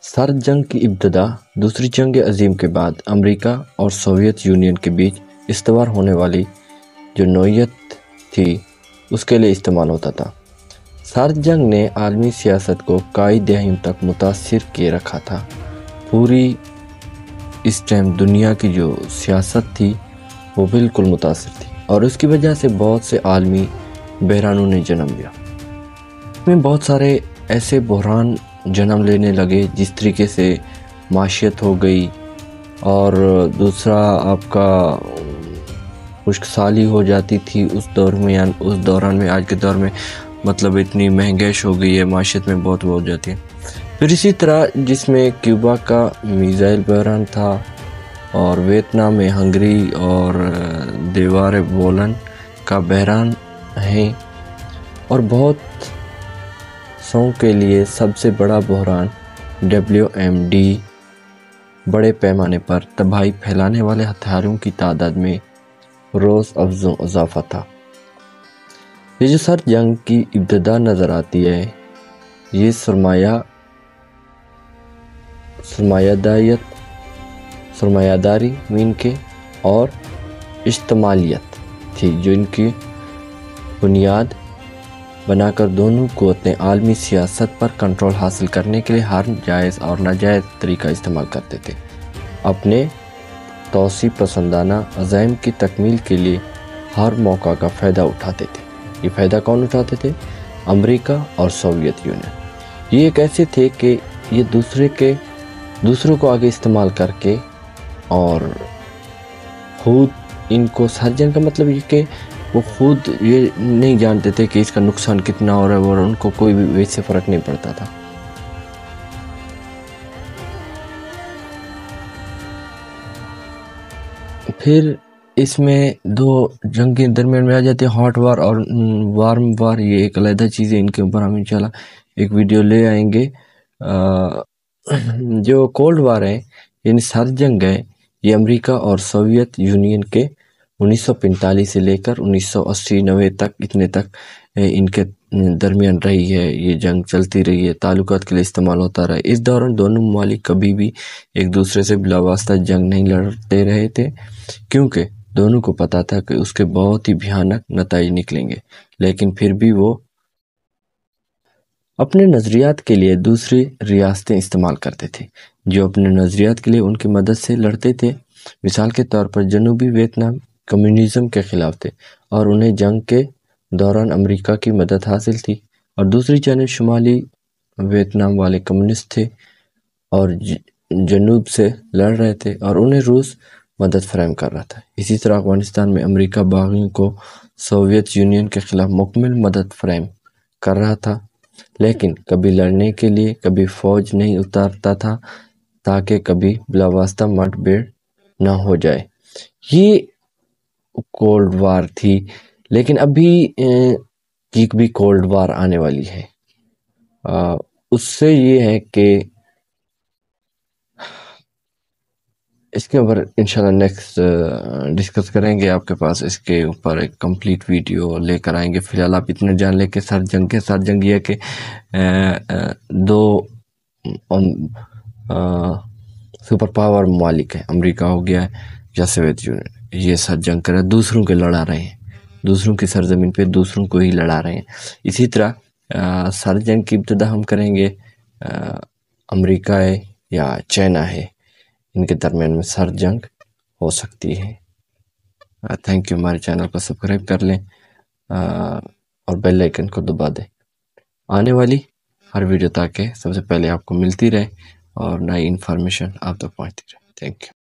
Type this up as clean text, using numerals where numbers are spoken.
سرد جنگ کی ابتدا دوسری جنگ عظیم کے بعد امریکہ اور سوویت یونین کے بیچ استوار ہونے والی جو نوعیت تھی اس کے لیے استعمال ہوتا تھا۔ سرد جنگ نے عالمی سیاست کو کئی دہائیوں تک متاثر کیے رکھا تھا۔ پوری اس ٹائم دنیا کی جو سیاست تھی وہ بالکل متاثر تھی اور اس کی وجہ سے بہت سے عالمی بحرانوں نے جنم لیا۔ اس میں بہت سارے ایسے بحران جنم لینے لگے جس طریقے سے معیشت ہو گئی، اور دوسرا آپ کا خشک سالی ہو جاتی تھی اس دوران میں۔ آج کے دور میں مطلب اتنی مہنگائش ہو گئی ہے، معیشت میں بہت ہو جاتی ہے۔ پھر اسی طرح جس میں کیوبا کا میزائل بحران تھا، اور ویتنام میں ہنگری اور دیوار بولن کا بحران ہے، اور بہت سو کے لیے سب سے بڑا بحران WMD بڑے پیمانے پر تباہی پھیلانے والے ہتھیاروں کی تعداد میں روز افزوں اضافہ تھا۔ یہ جو سرد جنگ کی ابتدا نظر آتی ہے، یہ سرمایہ داری مین کے اور اشتمالیت تھی، جو ان کی بنیاد بنا کر دونوں قوتیں عالمی سیاست پر کنٹرول حاصل کرنے کے لیے ہر جائز اور ناجائز طریقہ استعمال کرتے تھے۔ اپنے توسیع پسندانہ عزائم کی تکمیل کے لیے ہر موقع کا فائدہ اٹھاتے تھے۔ یہ فائدہ کون اٹھاتے تھے؟ امریکہ اور سوویت یونین۔ یہ ایک ایسے تھے کہ یہ دوسروں کو آگے استعمال کر کے، اور خود ان کو سرد جنگ کا مطلب یہ کہ وہ خود یہ نہیں جانتے تھے کہ اس کا نقصان کتنا ہو رہا ہے، اور ان کو کوئی بھی ویسے فرق نہیں پڑتا تھا۔ پھر اس میں دو جنگیں درمیان میں آ جاتی ہیں، ہاٹ وار اور وارم وار۔ یہ ایک علیحدہ چیز ہے، ان کے اوپر ہم انشاءاللہ ایک ویڈیو لے آئیں گے۔ جو کولڈ وار ہے یعنی سرد جنگ ہے، یہ امریکہ اور سوویت یونین کے 1945 سے لے کر 1980-90 تک اتنے تک ان کے درمیان رہی ہے۔ یہ جنگ چلتی رہی ہے، تعلقات کے لیے استعمال ہوتا رہا ہے۔ اس دوران دونوں ممالک کبھی بھی ایک دوسرے سے بلا واسطہ جنگ نہیں لڑتے رہے تھے، کیونکہ دونوں کو پتا تھا کہ اس کے بہت ہی بھیانک نتائج نکلیں گے، لیکن پھر بھی وہ اپنے نظریات کے لیے دوسری ریاستیں استعمال کرتے تھے جو اپنے نظریات کے لیے ان کی مدد سے لڑتے تھے۔ مثال کے طور پر جنوبی ویتنام کمیونزم کے خلاف تھے، اور انہیں جنگ کے دوران امریکہ کی مدد حاصل تھی، اور دوسری جانب شمالی ویتنام والے کمیونسٹ تھے اور جنوب سے لڑ رہے تھے، اور انہیں روس مدد فراہم کر رہا تھا۔ اسی طرح افغانستان میں امریکہ باغیوں کو سوویت یونین کے خلاف مکمل مدد فراہم کر رہا تھا، لیکن کبھی لڑنے کے لیے کبھی فوج نہیں اتارتا تھا تاکہ کبھی بلا واسطہ مٹ بھیڑ نہ ہو جائے۔ یہ کولڈ وار تھی، لیکن ابھی ایک بھی کولڈ وار آنے والی ہے۔ اس سے یہ ہے کہ اس کے اوپر انشاءاللہ نیکسٹ ڈسکس کریں گے، آپ کے پاس اس کے اوپر ایک کمپلیٹ ویڈیو لے کر آئیں گے۔ فی الحال آپ اتنے جان لیں کہ سرد جنگ یہ ہے کہ دو سپر پاور ممالک ہیں، امریکہ ہو گیا ہے یا سوویت یونین، یہ سرد جنگ کر رہے ہیں، دوسروں کے لڑا رہے ہیں، دوسروں کی سرزمین پہ دوسروں کو ہی لڑا رہے ہیں۔ اسی طرح سرد جنگ کی ابتدا ہم کریں گے امریکہ ہے یا چائنا ہے، ان کے درمیان میں سرد جنگ ہو سکتی ہے۔ تھینک یو، ہمارے چینل کو سبسکرائب کر لیں اور بیل آئیکن کو دبا دیں، آنے والی ہر ویڈیو تاکہ سب سے پہلے آپ کو ملتی رہے اور نئی انفارمیشن آپ تک پہنچتی رہے۔ Thank you.